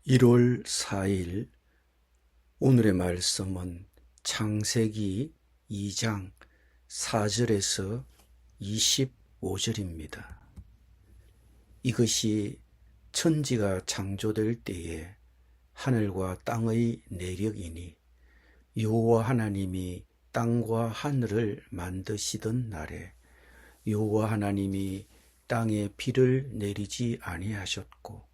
1월 4일 오늘의 말씀은 창세기 2장 4절에서 25절입니다. 이것이 천지가 창조될 때에 하늘과 땅의 내력이니 여호와 하나님이 땅과 하늘을 만드시던 날에 여호와 하나님이 땅에 비를 내리지 아니하셨고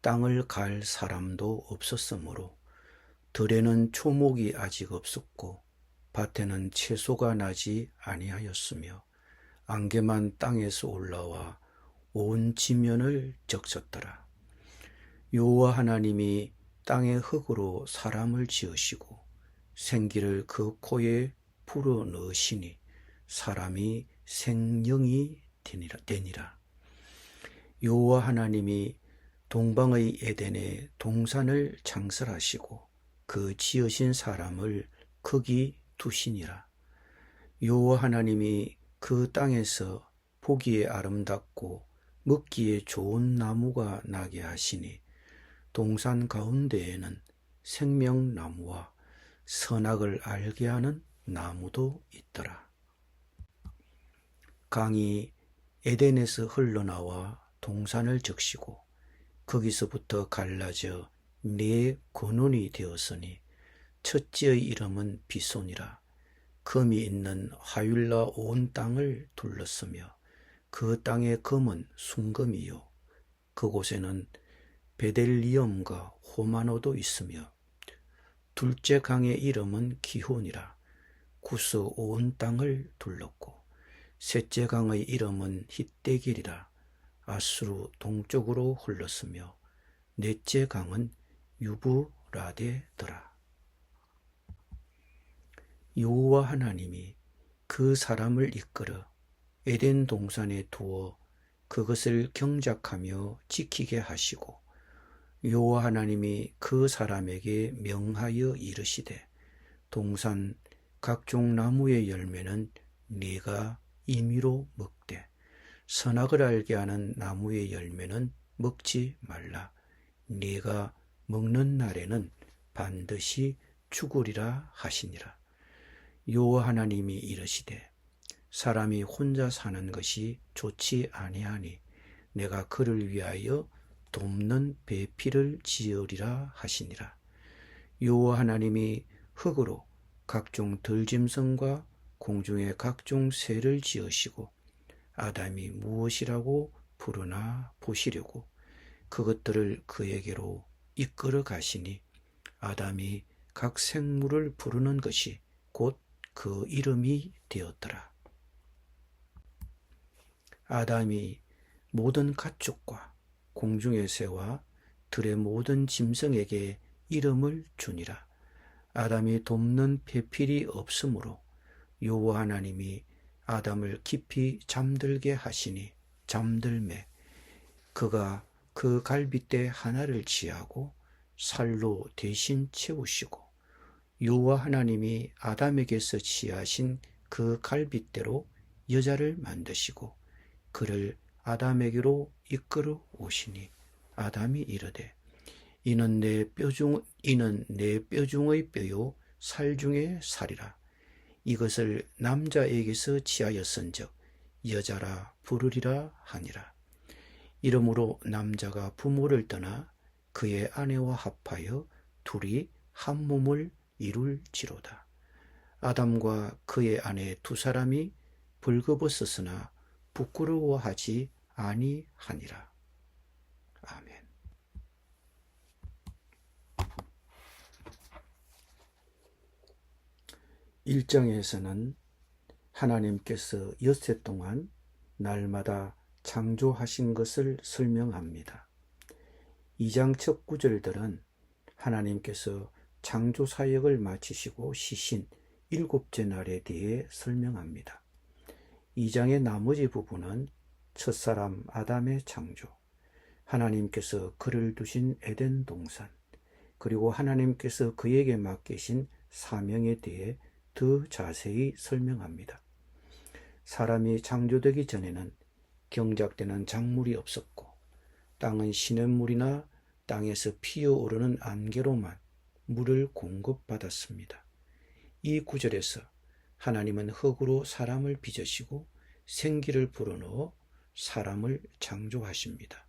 땅을 갈 사람도 없었으므로 들에는 초목이 아직 없었고 밭에는 채소가 나지 아니하였으며 안개만 땅에서 올라와 온 지면을 적셨더라. 여호와 하나님이 땅의 흙으로 사람을 지으시고 생기를 그 코에 불어 넣으시니 사람이 생명이 되니라. 여호와 하나님이 동방의 에덴에 동산을 창설하시고 그 지으신 사람을 거기 두시니라. 여호와 하나님이 그 땅에서 보기에 아름답고 먹기에 좋은 나무가 나게 하시니 동산 가운데에는 생명나무와 선악을 알게 하는 나무도 있더라. 강이 에덴에서 흘러나와 동산을 적시고 거기서부터 갈라져 네 근원이 되었으니 첫째의 이름은 비손이라. 금이 있는 하윌라 온 땅을 둘렀으며 그 땅의 금은 순금이요 그곳에는 베델리엄과 호마노도 있으며 둘째 강의 이름은 기혼이라. 구스 온 땅을 둘렀고 셋째 강의 이름은 힛데길이라. 아수르 동쪽으로 흘렀으며 넷째 강은 유브라데더라. 여호와 하나님이 그 사람을 이끌어 에덴 동산에 두어 그것을 경작하며 지키게 하시고 여호와 하나님이 그 사람에게 명하여 이르시되 동산 각종 나무의 열매는 네가 임의로 먹되 선악을 알게 하는 나무의 열매는 먹지 말라. 네가 먹는 날에는 반드시 죽으리라 하시니라. 여호와 하나님이 이르시되 사람이 혼자 사는 것이 좋지 아니하니 내가 그를 위하여 돕는 배필을 지으리라 하시니라. 여호와 하나님이 흙으로 각종 들짐승과 공중의 각종 새를 지으시고 아담이 무엇이라고 부르나 보시려고 그것들을 그에게로 이끌어 가시니 아담이 각 생물을 부르는 것이 곧 그 이름이 되었더라. 아담이 모든 가축과 공중의 새와 들의 모든 짐승에게 이름을 주니라. 아담이 돕는 배필이 없으므로 여호와 하나님이 아담을 깊이 잠들게 하시니 잠들매 그가 그 갈빗대 하나를 취하고 살로 대신 채우시고 여호와 하나님이 아담에게서 취하신 그 갈빗대로 여자를 만드시고 그를 아담에게로 이끌어 오시니 아담이 이르되 이는 내 뼈 중의 뼈요 살 중의 살이라. 이것을 남자에게서 취하였은즉 여자라 부르리라 하니라. 이러므로 남자가 부모를 떠나 그의 아내와 합하여 둘이 한 몸을 이룰지로다. 아담과 그의 아내 두 사람이 벌거벗었으나 부끄러워하지 아니하니라. 아멘. 1장에서는 하나님께서 엿새 동안 날마다 창조하신 것을 설명합니다. 2장 첫 구절들은 하나님께서 창조 사역을 마치시고 쉬신 7째 날에 대해 설명합니다. 2장의 나머지 부분은 첫사람 아담의 창조, 하나님께서 그를 두신 에덴 동산, 그리고 하나님께서 그에게 맡기신 사명에 대해 더 자세히 설명합니다. 사람이 창조되기 전에는 경작되는 작물이 없었고 땅은 시냇물이나 땅에서 피어오르는 안개로만 물을 공급받았습니다. 이 구절에서 하나님은 흙으로 사람을 빚으시고 생기를 불어넣어 사람을 창조하십니다.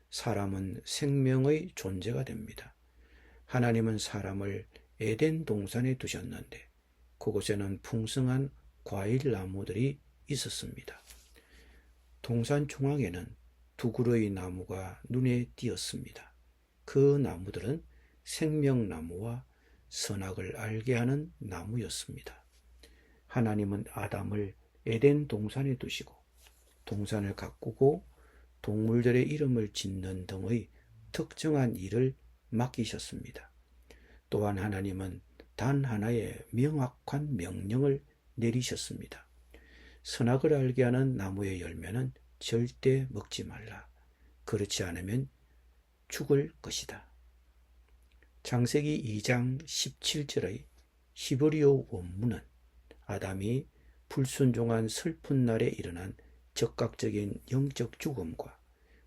사람은 생명의 존재가 됩니다. 하나님은 사람을 에덴 동산에 두셨는데 그곳에는 풍성한 과일 나무들이 있었습니다. 동산 중앙에는 두 그루의 나무가 눈에 띄었습니다. 그 나무들은 생명나무와 선악을 알게 하는 나무였습니다. 하나님은 아담을 에덴 동산에 두시고 동산을 가꾸고 동물들의 이름을 짓는 등의 특정한 일을 맡기셨습니다. 또한 하나님은 단 하나의 명확한 명령을 내리셨습니다. 선악을 알게 하는 나무의 열매는 절대 먹지 말라. 그렇지 않으면 죽을 것이다. 창세기 2장 17절의 히브리어 원문은 아담이 불순종한 슬픈 날에 일어난 즉각적인 영적 죽음과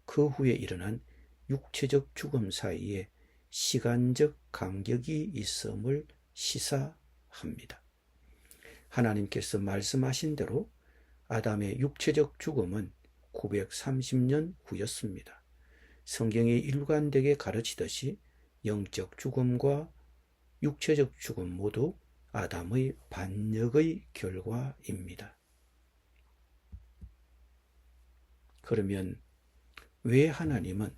그 후에 일어난 육체적 죽음 사이에 시간적 간격이 있음을 시사합니다. 하나님께서 말씀하신 대로 아담의 육체적 죽음은 930년 후였습니다. 성경이 일관되게 가르치듯이 영적 죽음과 육체적 죽음 모두 아담의 반역의 결과입니다. 그러면 왜 하나님은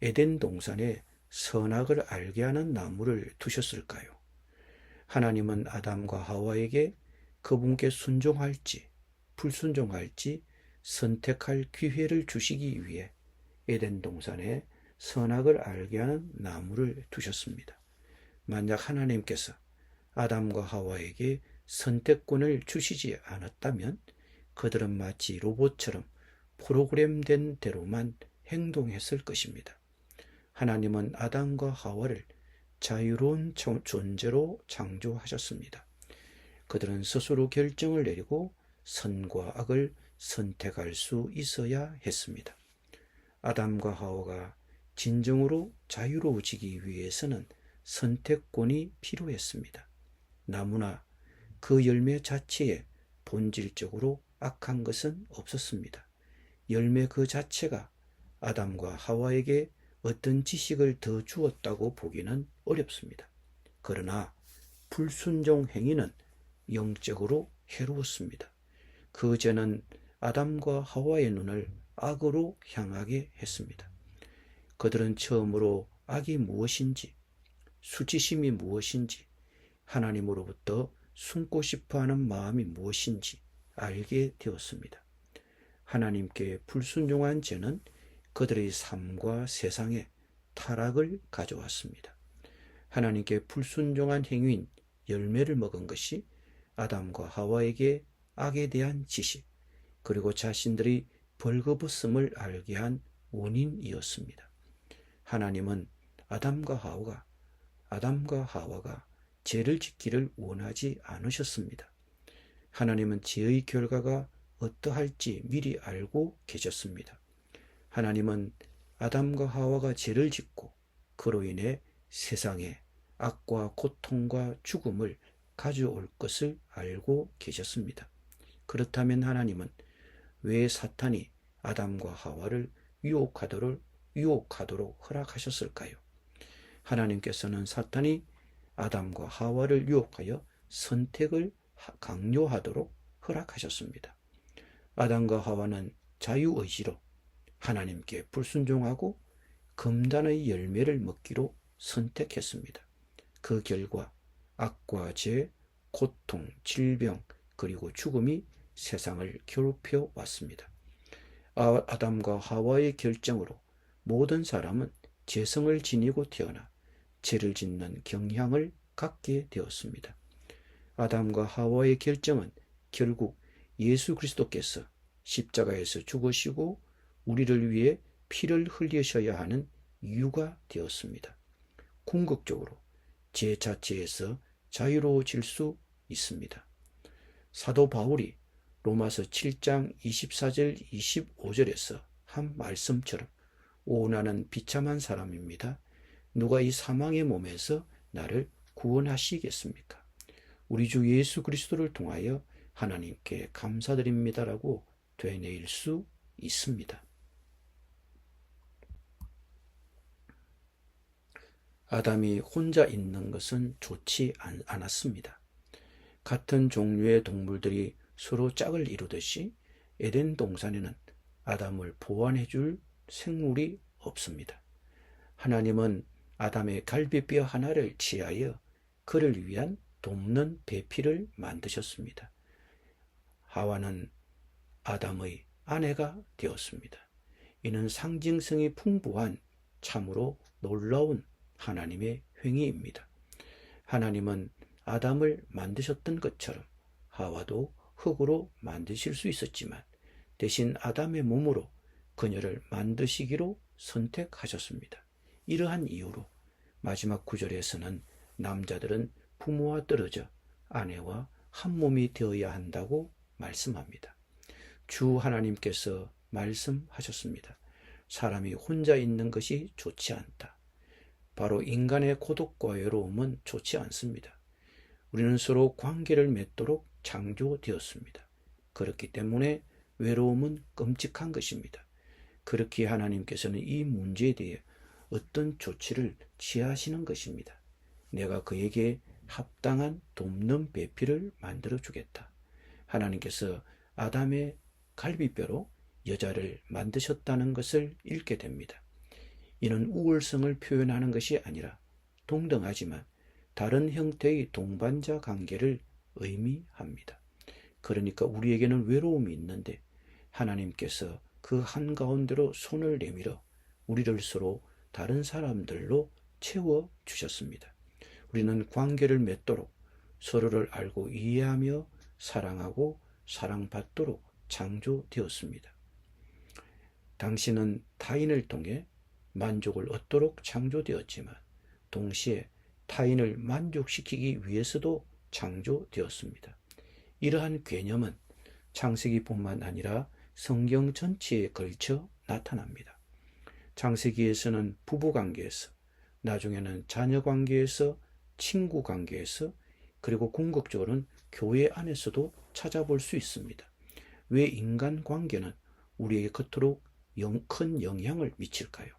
에덴 동산에 선악을 알게 하는 나무를 두셨을까요? 하나님은 아담과 하와에게 그분께 순종할지 불순종할지 선택할 기회를 주시기 위해 에덴 동산에 선악을 알게 하는 나무를 두셨습니다. 만약 하나님께서 아담과 하와에게 선택권을 주시지 않았다면 그들은 마치 로봇처럼 프로그램된 대로만 행동했을 것입니다. 하나님은 아담과 하와를 자유로운 존재로 창조하셨습니다. 그들은 스스로 결정을 내리고 선과 악을 선택할 수 있어야 했습니다. 아담과 하와가 진정으로 자유로워지기 위해서는 선택권이 필요했습니다. 나무나 그 열매 자체에 본질적으로 악한 것은 없었습니다. 열매 그 자체가 아담과 하와에게 어떤 지식을 더 주었다고 보기는 어렵습니다. 그러나 불순종 행위는 영적으로 해로웠습니다. 그 죄는 아담과 하와의 눈을 악으로 향하게 했습니다. 그들은 처음으로 악이 무엇인지, 수치심이 무엇인지, 하나님으로부터 숨고 싶어하는 마음이 무엇인지 알게 되었습니다. 하나님께 불순종한 죄는 그들의 삶과 세상에 타락을 가져왔습니다. 하나님께 불순종한 행위인 열매를 먹은 것이 아담과 하와에게 악에 대한 지식, 그리고 자신들이 벌거벗음을 알게 한 원인이었습니다. 하나님은 아담과 하와가 죄를 짓기를 원하지 않으셨습니다. 하나님은 죄의 결과가 어떠할지 미리 알고 계셨습니다. 하나님은 아담과 하와가 죄를 짓고 그로 인해 세상에 악과 고통과 죽음을 가져올 것을 알고 계셨습니다. 그렇다면 하나님은 왜 사탄이 아담과 하와를 유혹하도록 허락하셨을까요? 하나님께서는 사탄이 아담과 하와를 유혹하여 선택을 강요하도록 허락하셨습니다. 아담과 하와는 자유의지로 하나님께 불순종하고 금단의 열매를 먹기로 선택했습니다. 그 결과 악과 죄, 고통, 질병, 그리고 죽음이 세상을 괴롭혀 왔습니다. 아담과 하와의 결정으로 모든 사람은 죄성을 지니고 태어나 죄를 짓는 경향을 갖게 되었습니다. 아담과 하와의 결정은 결국 예수 그리스도께서 십자가에서 죽으시고 우리를 위해 피를 흘리셔야 하는 이유가 되었습니다. 궁극적으로 죄 자체에서 자유로워질 수 있습니다. 사도 바울이 로마서 7장 24절 25절에서 한 말씀처럼 오, 나는 비참한 사람입니다. 누가 이 사망의 몸에서 나를 구원하시겠습니까? 우리 주 예수 그리스도를 통하여 하나님께 감사드립니다라고 되뇌일 수 있습니다. 아담이 혼자 있는 것은 좋지 않았습니다. 같은 종류의 동물들이 서로 짝을 이루듯이 에덴 동산에는 아담을 보완해 줄 생물이 없습니다. 하나님은 아담의 갈비뼈 하나를 취하여 그를 위한 돕는 배필을 만드셨습니다. 하와는 아담의 아내가 되었습니다. 이는 상징성이 풍부한 참으로 놀라운 하나님의 행위입니다. 하나님은 아담을 만드셨던 것처럼 하와도 흙으로 만드실 수 있었지만 대신 아담의 몸으로 그녀를 만드시기로 선택하셨습니다. 이러한 이유로 마지막 구절에서는 남자들은 부모와 떨어져 아내와 한 몸이 되어야 한다고 말씀합니다. 주 하나님께서 말씀하셨습니다. 사람이 혼자 있는 것이 좋지 않다. 바로 인간의 고독과 외로움은 좋지 않습니다. 우리는 서로 관계를 맺도록 창조되었습니다. 그렇기 때문에 외로움은 끔찍한 것입니다. 그렇게 하나님께서는 이 문제에 대해 어떤 조치를 취하시는 것입니다. 내가 그에게 합당한 돕는 배필을 만들어 주겠다. 하나님께서 아담의 갈비뼈로 여자를 만드셨다는 것을 읽게 됩니다. 이는 우월성을 표현하는 것이 아니라 동등하지만 다른 형태의 동반자 관계를 의미합니다. 그러니까 우리에게는 외로움이 있는데 하나님께서 그 한가운데로 손을 내밀어 우리를 서로 다른 사람들로 채워주셨습니다. 우리는 관계를 맺도록 서로를 알고 이해하며 사랑하고 사랑받도록 창조되었습니다. 당신은 타인을 통해 만족을 얻도록 창조되었지만 동시에 타인을 만족시키기 위해서도 창조되었습니다. 이러한 개념은 창세기뿐만 아니라 성경 전체에 걸쳐 나타납니다. 창세기에서는 부부관계에서, 나중에는 자녀관계에서, 친구관계에서, 그리고 궁극적으로는 교회 안에서도 찾아볼 수 있습니다. 왜 인간관계는 우리에게 그토록 큰 영향을 미칠까요?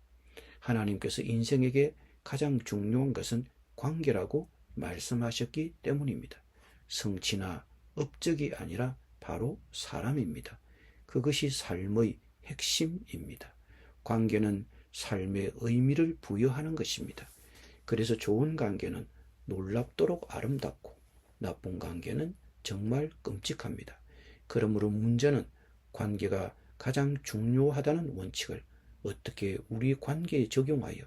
하나님께서 인생에게 가장 중요한 것은 관계라고 말씀하셨기 때문입니다. 성취나 업적이 아니라 바로 사람입니다. 그것이 삶의 핵심입니다. 관계는 삶의 의미를 부여하는 것입니다. 그래서 좋은 관계는 놀랍도록 아름답고 나쁜 관계는 정말 끔찍합니다. 그러므로 문제는 관계가 가장 중요하다는 원칙을 어떻게 우리 관계에 적용하여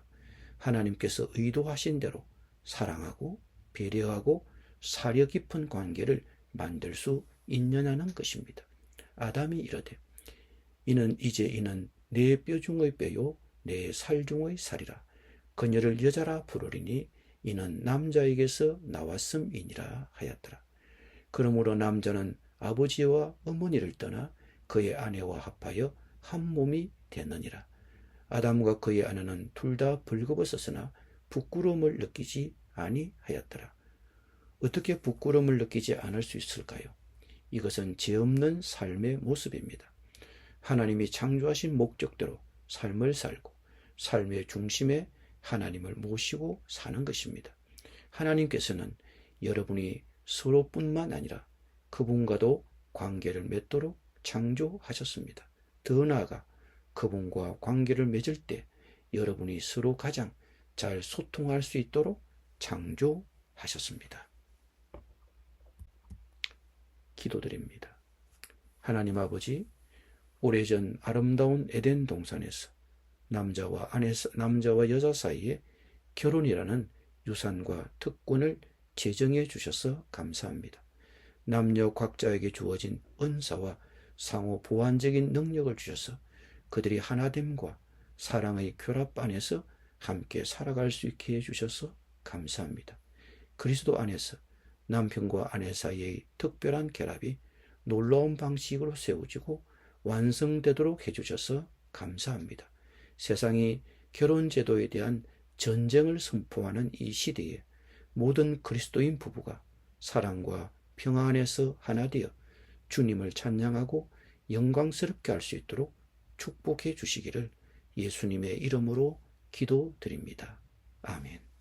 하나님께서 의도하신 대로 사랑하고 배려하고 사려 깊은 관계를 만들 수 있느냐는 것입니다. 아담이 이르되 이는 내 뼈 중의 뼈요 내 살 중의 살이라. 그녀를 여자라 부르리니 이는 남자에게서 나왔음이니라 하였더라. 그러므로 남자는 아버지와 어머니를 떠나 그의 아내와 합하여 한 몸이 되느니라. 아담과 그의 아내는 둘 다 벌거벗었으나 부끄러움을 느끼지 아니하였더라. 어떻게 부끄러움을 느끼지 않을 수 있을까요? 이것은 죄 없는 삶의 모습입니다. 하나님이 창조하신 목적대로 삶을 살고 삶의 중심에 하나님을 모시고 사는 것입니다. 하나님께서는 여러분이 서로뿐만 아니라 그분과도 관계를 맺도록 창조하셨습니다. 더 나아가 그분과 관계를 맺을 때 여러분이 서로 가장 잘 소통할 수 있도록 창조하셨습니다. 기도드립니다. 하나님 아버지, 오래전 아름다운 에덴 동산에서 남자와 여자 사이에 결혼이라는 유산과 특권을 제정해 주셔서 감사합니다. 남녀 각자에게 주어진 은사와 상호 보완적인 능력을 주셔서 그들이 하나됨과 사랑의 결합 안에서 함께 살아갈 수 있게 해주셔서 감사합니다. 그리스도 안에서 남편과 아내 사이의 특별한 결합이 놀라운 방식으로 세워지고 완성되도록 해주셔서 감사합니다. 세상이 결혼 제도에 대한 전쟁을 선포하는 이 시대에 모든 그리스도인 부부가 사랑과 평화 안에서 하나 되어 주님을 찬양하고 영광스럽게 할 수 있도록 축복해 주시기를 예수님의 이름으로 기도드립니다. 아멘.